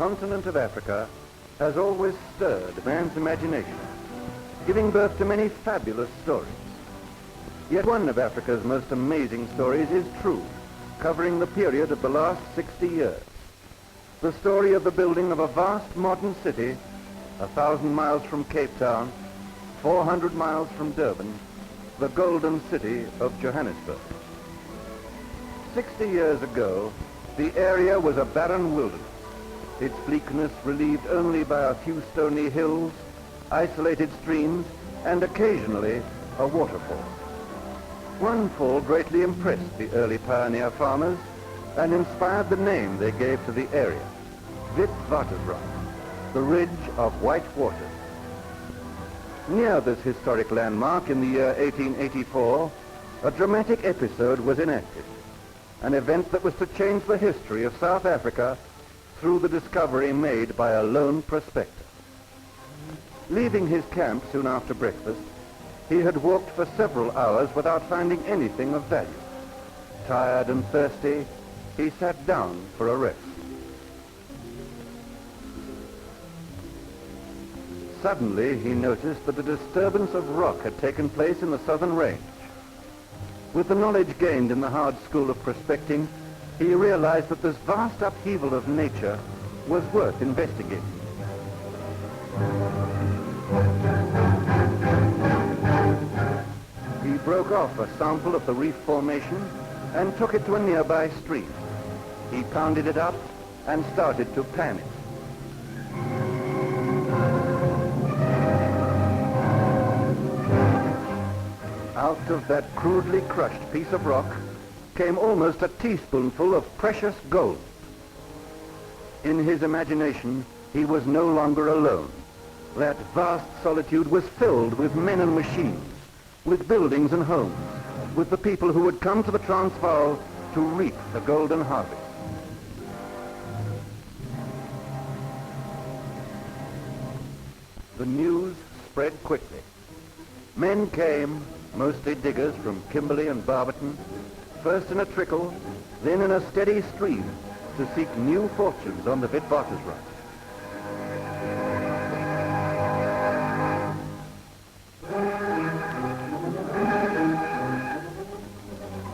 continent of Africa has always stirred man's imagination, giving birth to many fabulous stories. Yet one of Africa's most amazing stories is true, covering the period of the last 60 years. The story of the building of a vast modern city, 1,000 miles from Cape Town, 400 miles from Durban, the golden city of Johannesburg. 60 years ago, the area was a barren wilderness, its bleakness relieved only by a few stony hills, isolated streams, and occasionally a waterfall. One fall greatly impressed the early pioneer farmers and inspired the name they gave to the area, Witwatersrand, the ridge of white waters. Near this historic landmark in the year 1884, a dramatic episode was enacted, an event that was to change the history of South Africa through the discovery made by a lone prospector. Leaving his camp soon after breakfast, he had walked for several hours without finding anything of value. Tired and thirsty, he sat down for a rest. Suddenly, he noticed that a disturbance of rock had taken place in the southern range. With the knowledge gained in the hard school of prospecting, he realized that this vast upheaval of nature was worth investigating. He broke off a sample of the reef formation and took it to a nearby stream. He pounded it up and started to pan it. Out of that crudely crushed piece of rock came almost a teaspoonful of precious gold. In his imagination, he was no longer alone. That vast solitude was filled with men and machines, with buildings and homes, with the people who would come to the Transvaal to reap the golden harvest. The news spread quickly. Men came, mostly diggers from Kimberley and Barberton, first in a trickle, then in a steady stream, to seek new fortunes on the Witwatersrand.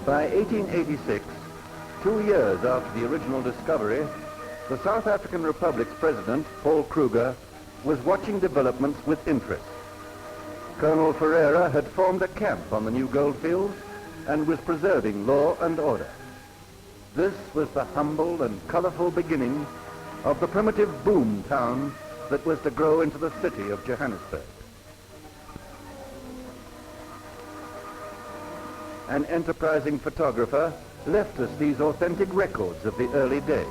By 1886, 2 years after the original discovery, the South African Republic's president, Paul Kruger, was watching developments with interest. Colonel Ferreira had formed a camp on the new goldfields and was preserving law and order. This was the humble and colorful beginning of the primitive boomtown that was to grow into the city of Johannesburg. An enterprising photographer left us these authentic records of the early days.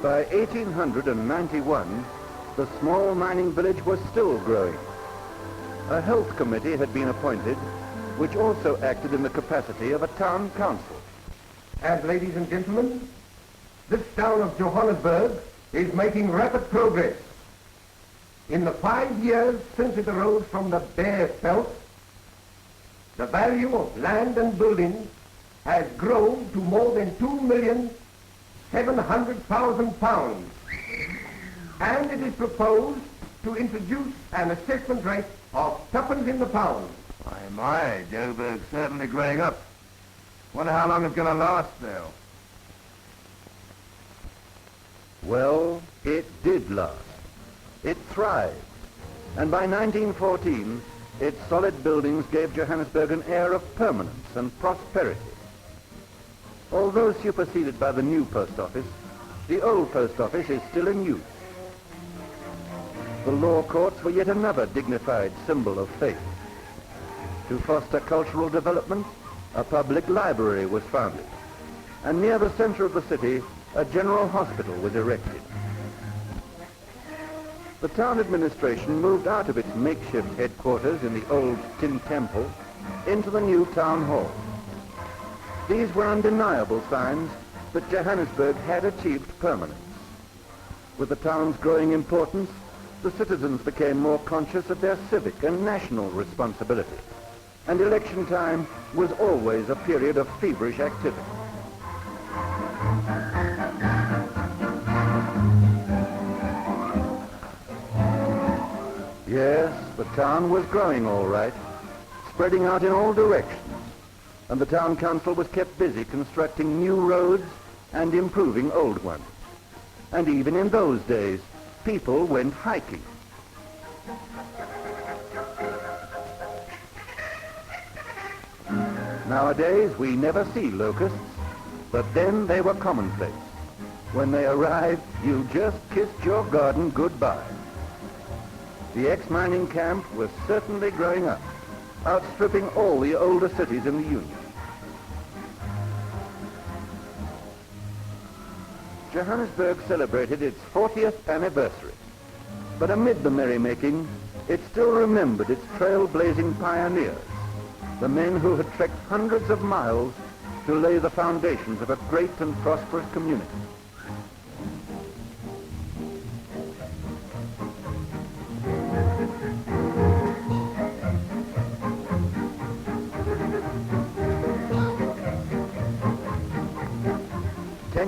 By 1891, the small mining village was still growing. A health committee had been appointed, which also acted in the capacity of a town council. And ladies and gentlemen, this town of Johannesburg is making rapid progress. In the 5 years since it arose from the bare felt, the value of land and buildings has grown to more than £2,700,000, and it is proposed to introduce an assessment rate of tuppence in the pound. My, Joburg's certainly growing up. Wonder how long it's going to last, though. Well, it did last. It thrived. And by 1914, its solid buildings gave Johannesburg an air of permanence and prosperity. Although superseded by the new post office, the old post office is still in use. The law courts were yet another dignified symbol of faith. To foster cultural development, a public library was founded. and near the center of the city, a general hospital was erected. The town administration moved out of its makeshift headquarters in the old tin temple into the new town hall. These were undeniable signs that Johannesburg had achieved permanence. With the town's growing importance, the citizens became more conscious of their civic and national responsibility, and election time was always a period of feverish activity. Yes, the town was growing all right, spreading out in all directions, and the town council was kept busy constructing new roads and improving old ones. And even in those days, people went hiking. Nowadays, we never see locusts, but then they were commonplace. When they arrived, you just kissed your garden goodbye. The ex-mining camp was certainly growing up, outstripping all the older cities in the Union. Johannesburg celebrated its 40th anniversary, but amid the merrymaking, it still remembered its trailblazing pioneers, the men who had trekked hundreds of miles to lay the foundations of a great and prosperous community.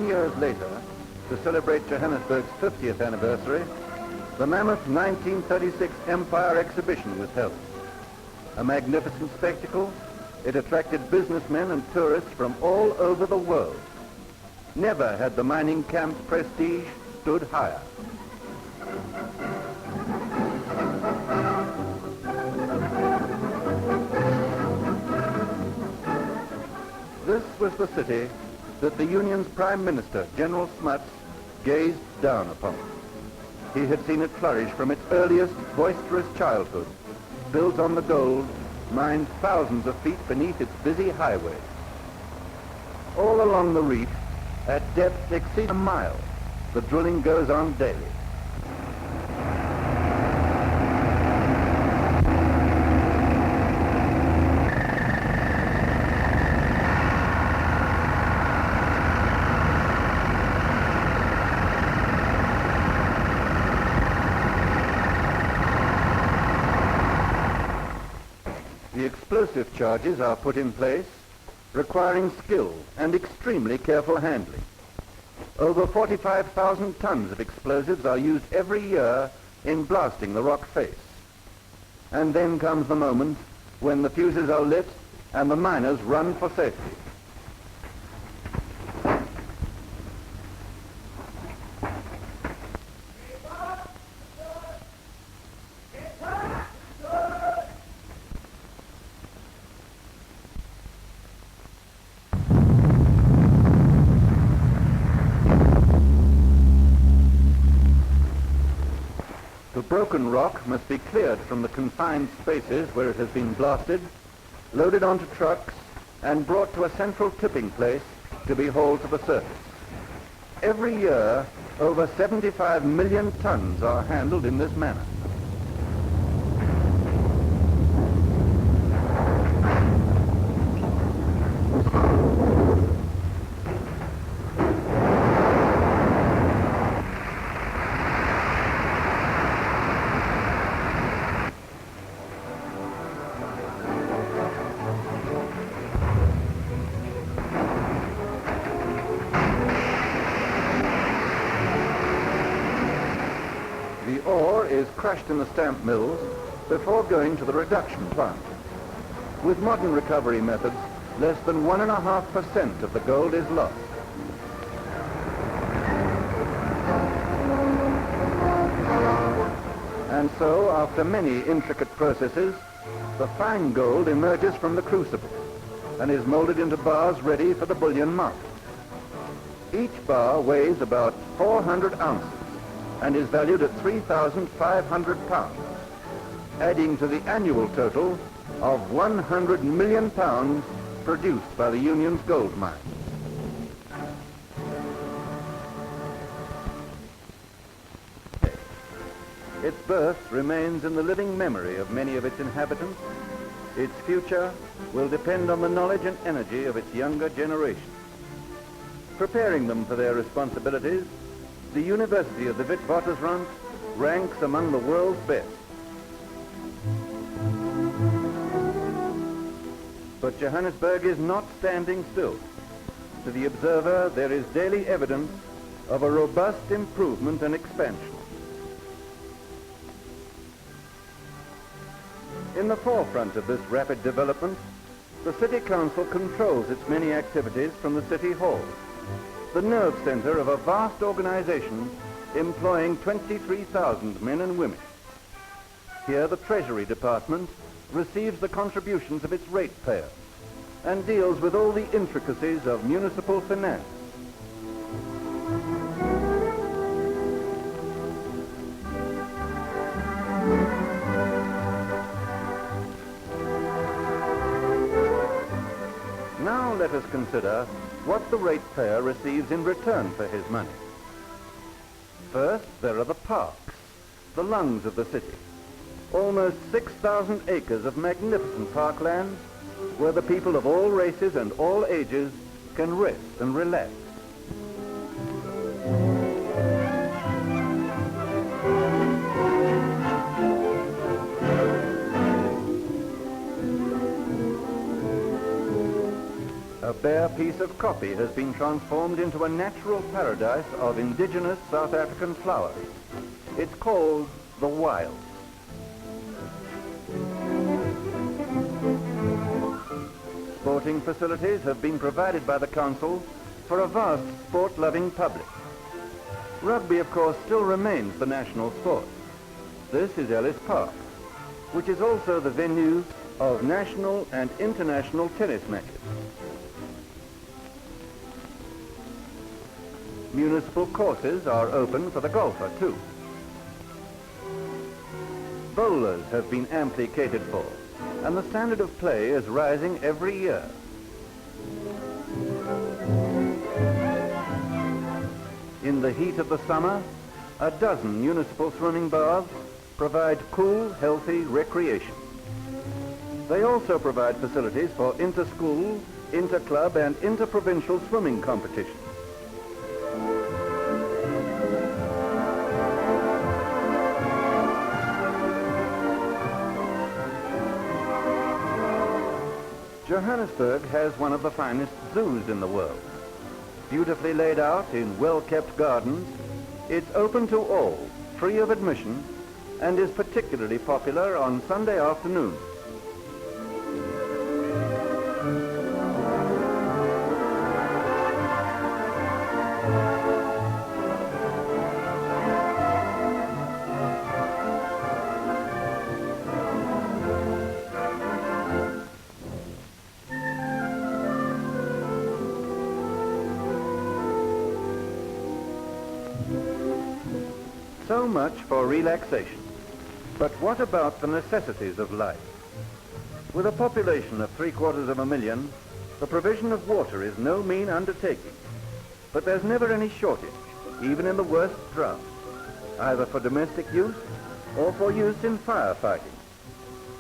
Years later, to celebrate Johannesburg's 50th anniversary, the mammoth 1936 Empire Exhibition was held. A magnificent spectacle, it attracted businessmen and tourists from all over the world. Never had the mining camp's prestige stood higher. This was the city that the Union's Prime Minister, General Smuts, gazed down upon. He had seen it flourish from its earliest boisterous childhood, built on the gold, mined thousands of feet beneath its busy highway. All along the reef, at depths exceeding a mile, the drilling goes on daily. The explosive charges are put in place, requiring skill and extremely careful handling. Over 45,000 tons of explosives are used every year in blasting the rock face. And then comes the moment when the fuses are lit and the miners run for safety. The broken rock must be cleared from the confined spaces where it has been blasted, loaded onto trucks, and brought to a central tipping place to be hauled to the surface. Every year, over 75 million tons are handled in this manner. The ore is crushed in the stamp mills before going to the reduction plant. With modern recovery methods, less than 1.5% of the gold is lost. And so, after many intricate processes, the fine gold emerges from the crucible and is molded into bars ready for the bullion market. Each bar weighs about 400 ounces and is valued at 3,500 pounds, adding to the annual total of 100 million pounds produced by the Union's gold mines. Its birth remains in the living memory of many of its inhabitants. Its future will depend on the knowledge and energy of its younger generation. Preparing them for their responsibilities, the University of the Witwatersrand ranks among the world's best. But Johannesburg is not standing still. To the observer, there is daily evidence of a robust improvement and expansion. In the forefront of this rapid development, the City Council controls its many activities from the City Hall, the nerve center of a vast organization employing 23,000 men and women. Here the Treasury Department receives the contributions of its ratepayers and deals with all the intricacies of municipal finance. Now let us consider what the ratepayer receives in return for his money. First, there are the parks, the lungs of the city. Almost 6,000 acres of magnificent parkland where the people of all races and all ages can rest and relax. A bare piece of copy has been transformed into a natural paradise of indigenous South African flowers. It's called the Wild. Sporting facilities have been provided by the council for a vast sport-loving public. Rugby, of course, still remains the national sport. This is Ellis Park, which is also the venue of national and international tennis matches. Municipal courses are open for the golfer, too. Bowlers have been amply catered for, and the standard of play is rising every year. In the heat of the summer, a dozen municipal swimming baths provide cool, healthy recreation. They also provide facilities for inter-school, inter-club, and inter-provincial swimming competitions. Johannesburg has one of the finest zoos in the world. Beautifully laid out in well-kept gardens, it's open to all, free of admission, and is particularly popular on Sunday afternoons. So much for relaxation. But what about the necessities of life? With a population of 750,000, the provision of water is no mean undertaking. But there's never any shortage, even in the worst drought, either for domestic use or for use in firefighting.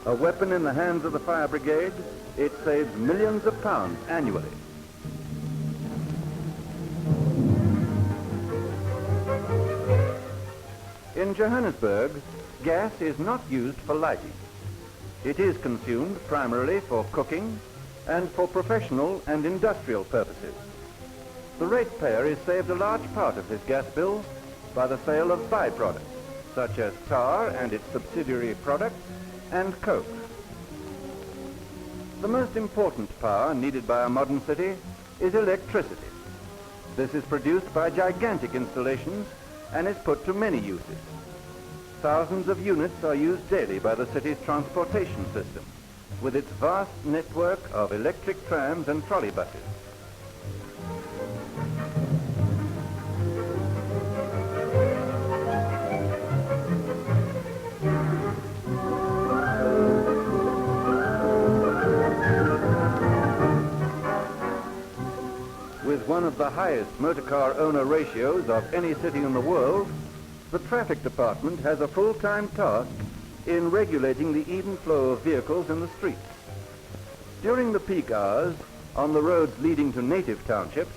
A weapon in the hands of the fire brigade, it saves millions of pounds annually. In Johannesburg, gas is not used for lighting. It is consumed primarily for cooking and for professional and industrial purposes. The ratepayer is saved a large part of his gas bill by the sale of byproducts, such as tar and its subsidiary products, and coke. The most important power needed by a modern city is electricity. This is produced by gigantic installations and is put to many uses. Thousands of units are used daily by the city's transportation system, with its vast network of electric trams and trolley buses. With one of the highest motor car owner ratios of any city in the world, the traffic department has a full-time task in regulating the even flow of vehicles in the streets. During the peak hours, on the roads leading to native townships,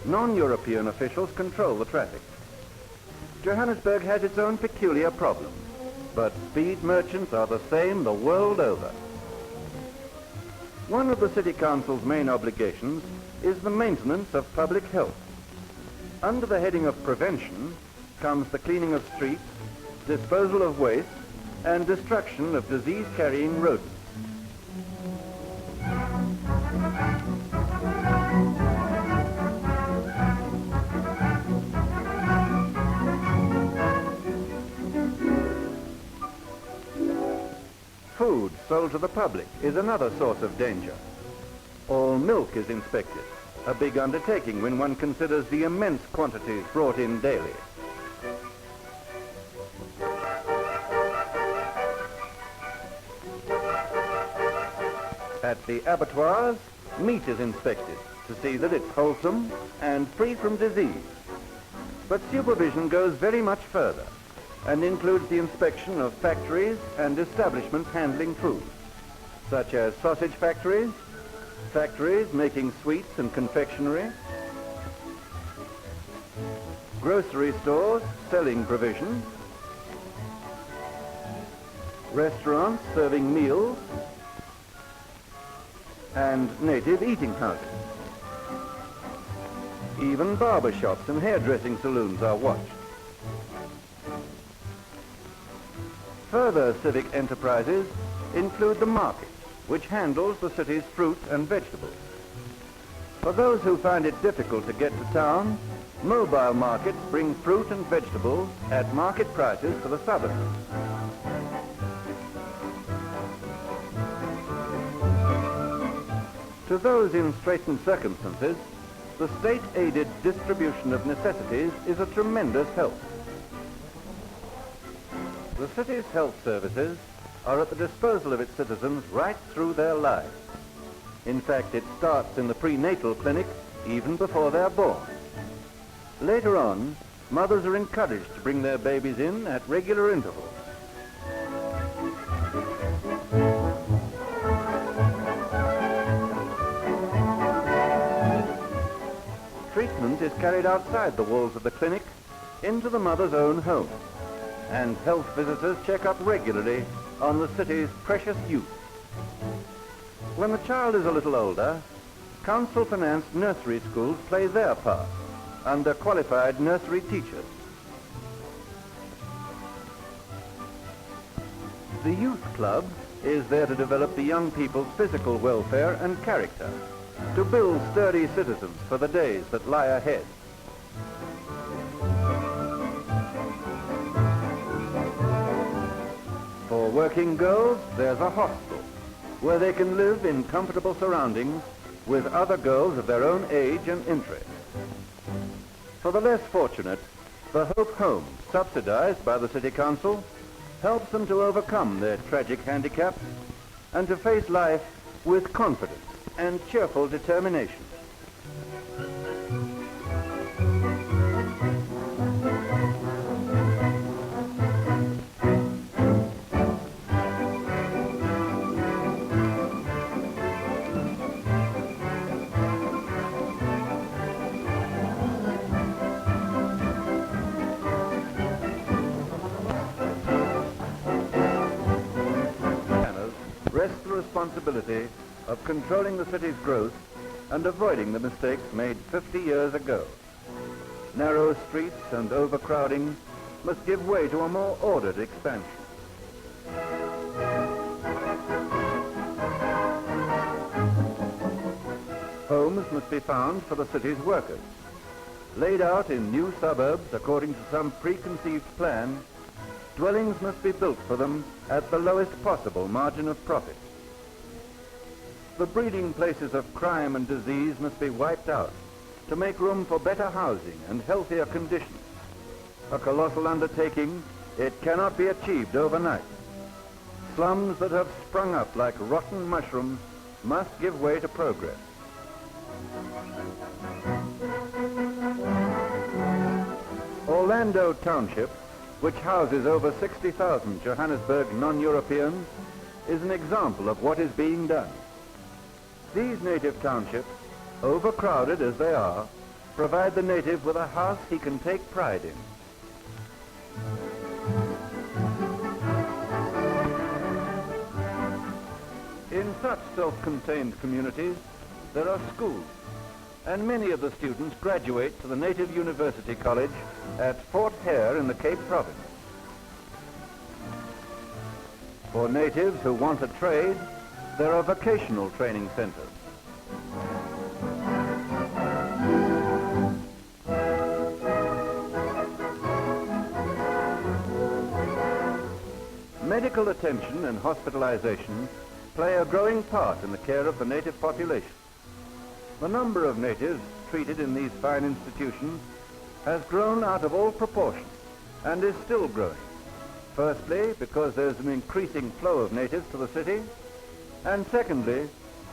non-European officials control the traffic. Johannesburg has its own peculiar problems, but speed merchants are the same the world over. One of the City Council's main obligations is the maintenance of public health. Under the heading of prevention comes the cleaning of streets, disposal of waste, and destruction of disease-carrying rodents. Food sold to the public is another source of danger. All milk is inspected, a big undertaking when one considers the immense quantities brought in daily. At the abattoirs, meat is inspected to see that it's wholesome and free from disease. But supervision goes very much further and includes the inspection of factories and establishments handling food, such as sausage factories, factories making sweets and confectionery, grocery stores selling provisions, restaurants serving meals, and native eating houses. Even barber shops and hairdressing saloons are watched. Further civic enterprises include the market, which handles the city's fruit and vegetables. For those who find it difficult to get to town, mobile markets bring fruit and vegetables at market prices to the suburbs. To those in straitened circumstances, the state-aided distribution of necessities is a tremendous help. The city's health services are at the disposal of its citizens right through their lives. In fact, it starts in the prenatal clinic even before they're born. Later on, mothers are encouraged to bring their babies in at regular intervals. Treatment is carried outside the walls of the clinic into the mother's own home, and health visitors check up regularly on the city's precious youth. When the child is a little older, council-financed nursery schools play their part under qualified nursery teachers. The youth club is there to develop the young people's physical welfare and character, to build sturdy citizens for the days that lie ahead. For working girls, there's a hostel, where they can live in comfortable surroundings with other girls of their own age and interest. For the less fortunate, the Hope Home, subsidized by the City Council, helps them to overcome their tragic handicaps and to face life with confidence and cheerful determination. Rests the responsibility of controlling the city's growth and avoiding the mistakes made 50 years ago. Narrow streets and overcrowding must give way to a more ordered expansion. Homes must be found for the city's workers. Laid out in new suburbs according to some preconceived plan, dwellings must be built for them at the lowest possible margin of profit. The breeding places of crime and disease must be wiped out to make room for better housing and healthier conditions. A colossal undertaking, it cannot be achieved overnight. Slums that have sprung up like rotten mushrooms must give way to progress. Orlando Township which houses over 60,000 Johannesburg non-Europeans, is an example of what is being done. These native townships, overcrowded as they are, provide the native with a house he can take pride in. In such self-contained communities, there are schools, and many of the students graduate to the native university college at Fort Hare in the Cape Province. For natives who want a trade, there are vocational training centers. Medical attention and hospitalization play a growing part in the care of the native population. The number of natives treated in these fine institutions has grown out of all proportion and is still growing. Firstly, because there's an increasing flow of natives to the city, and secondly,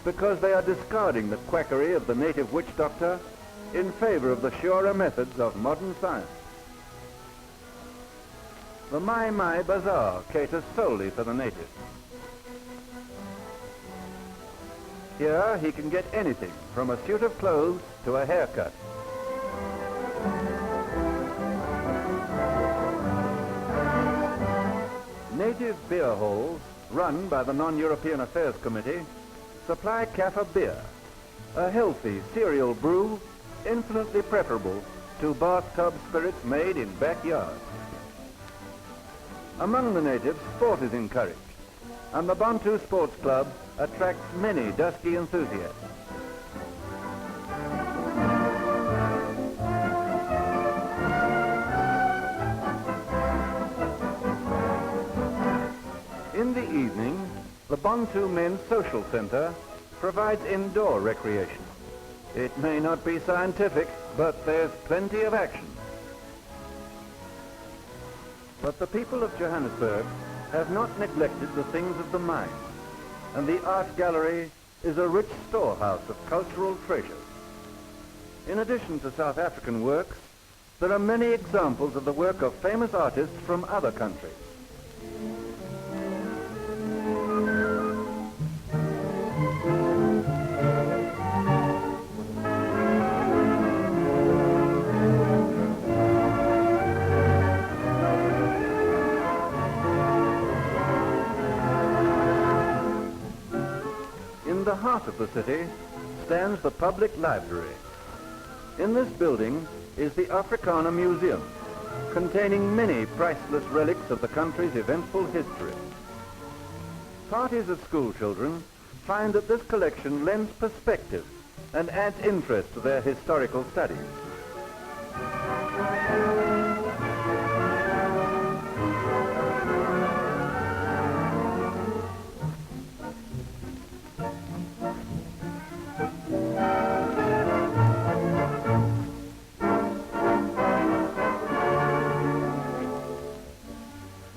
because they are discarding the quackery of the native witch doctor in favor of the surer methods of modern science. The Mai Bazaar caters solely for the native. Here he can get anything from a suit of clothes to a haircut. Native beer halls, run by the Non-European Affairs Committee, supply Kaffa beer, a healthy cereal brew infinitely preferable to bathtub spirits made in backyards. Among the natives, sport is encouraged, and the Bantu Sports Club attracts many dusky enthusiasts. In the evening, the Bantu Men's Social Center provides indoor recreation. It may not be scientific, but there's plenty of action. But the people of Johannesburg have not neglected the things of the mind, and the art gallery is a rich storehouse of cultural treasures. In addition to South African works, there are many examples of the work of famous artists from other countries. In the heart of the city stands the public library. In this building is the Afrikaner Museum, containing many priceless relics of the country's eventful history. Parties of school children find that this collection lends perspective and adds interest to their historical studies.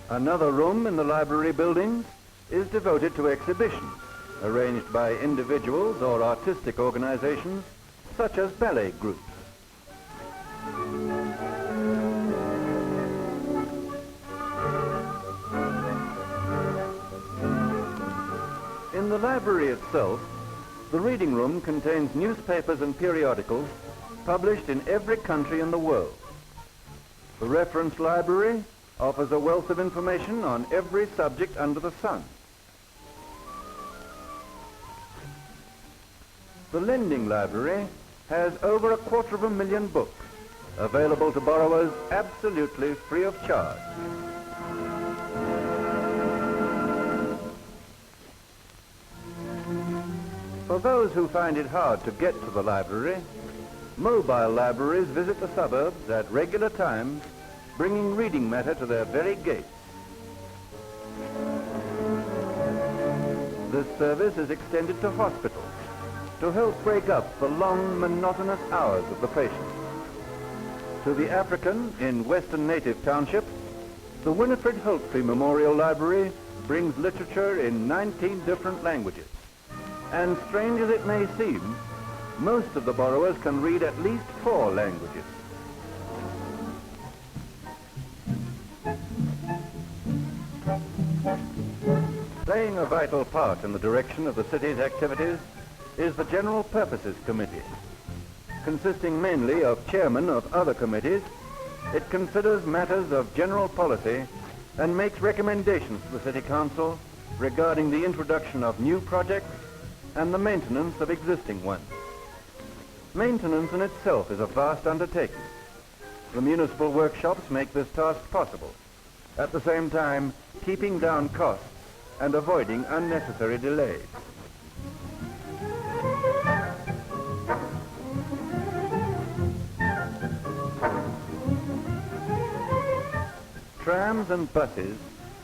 Another room in the library buildings is devoted to exhibitions, arranged by individuals or artistic organizations, such as ballet groups. In the library itself, the reading room contains newspapers and periodicals published in every country in the world. The reference library offers a wealth of information on every subject under the sun. The lending library has over 250,000 books available to borrowers absolutely free of charge. For those who find it hard to get to the library, mobile libraries visit the suburbs at regular times, bringing reading matter to their very gates. This service is extended to hospitals to help break up the long, monotonous hours of the patient. To the African in Western Native Township, the Winifred Holtby Memorial Library brings literature in 19 different languages. And strange as it may seem, most of the borrowers can read at least 4 languages. Playing a vital part in the direction of the city's activities is the General Purposes Committee. Consisting mainly of chairmen of other committees, it considers matters of general policy and makes recommendations to the City Council regarding the introduction of new projects and the maintenance of existing ones. Maintenance in itself is a vast undertaking. The municipal workshops make this task possible, at the same time keeping down costs and avoiding unnecessary delays. Trams and buses,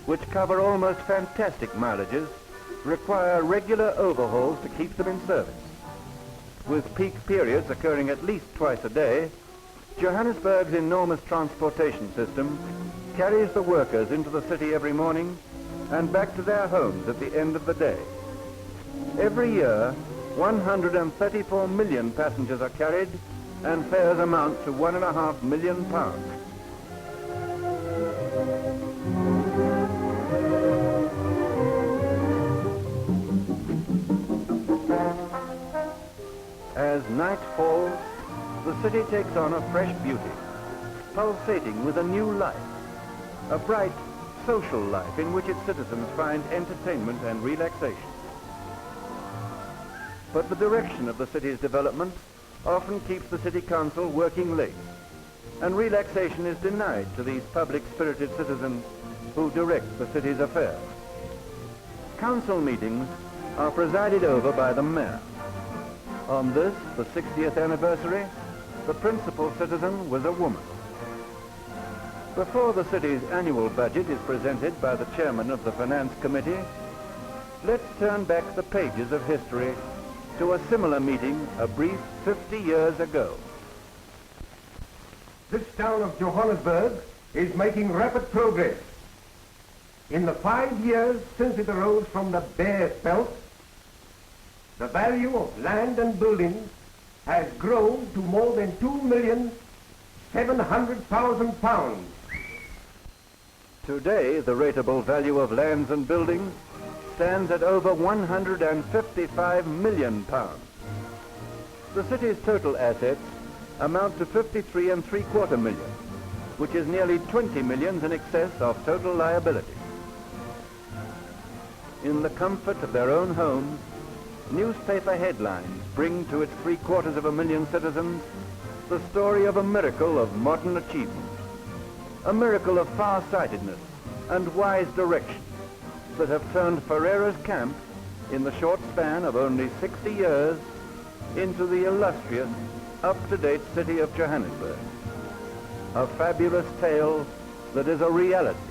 which cover almost fantastic mileages, require regular overhauls to keep them in service. With peak periods occurring at least twice a day, Johannesburg's enormous transportation system carries the workers into the city every morning and back to their homes at the end of the day. Every year, 134 million passengers are carried and fares amount to £1.5 million. As night falls, the city takes on a fresh beauty, pulsating with a new life, a bright social life in which its citizens find entertainment and relaxation. But the direction of the city's development often keeps the City Council working late, and relaxation is denied to these public-spirited citizens who direct the city's affairs. Council meetings are presided over by the mayor. On this, the 60th anniversary, the principal citizen was a woman. Before the city's annual budget is presented by the chairman of the Finance Committee, let's turn back the pages of history to a similar meeting a brief 50 years ago. This town of Johannesburg is making rapid progress. In the 5 years since it arose from the bare belt, the value of land and buildings has grown to more than £2,700,000. Today, the rateable value of lands and buildings stands at over £155 million. The city's total assets amount to 53.75 million, which is nearly 20 millions in excess of total liability. In the comfort of their own homes, newspaper headlines bring to its 750,000 citizens the story of a miracle of modern achievement, a miracle of far-sightedness and wise direction that have turned Ferreira's camp in the short span of only 60 years into the illustrious, up-to-date city of Johannesburg. A fabulous tale that is a reality,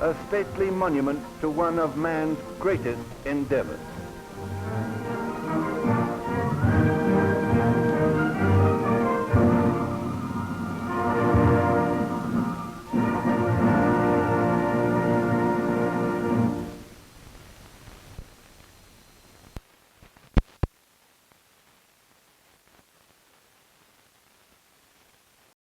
a stately monument to one of man's greatest endeavors.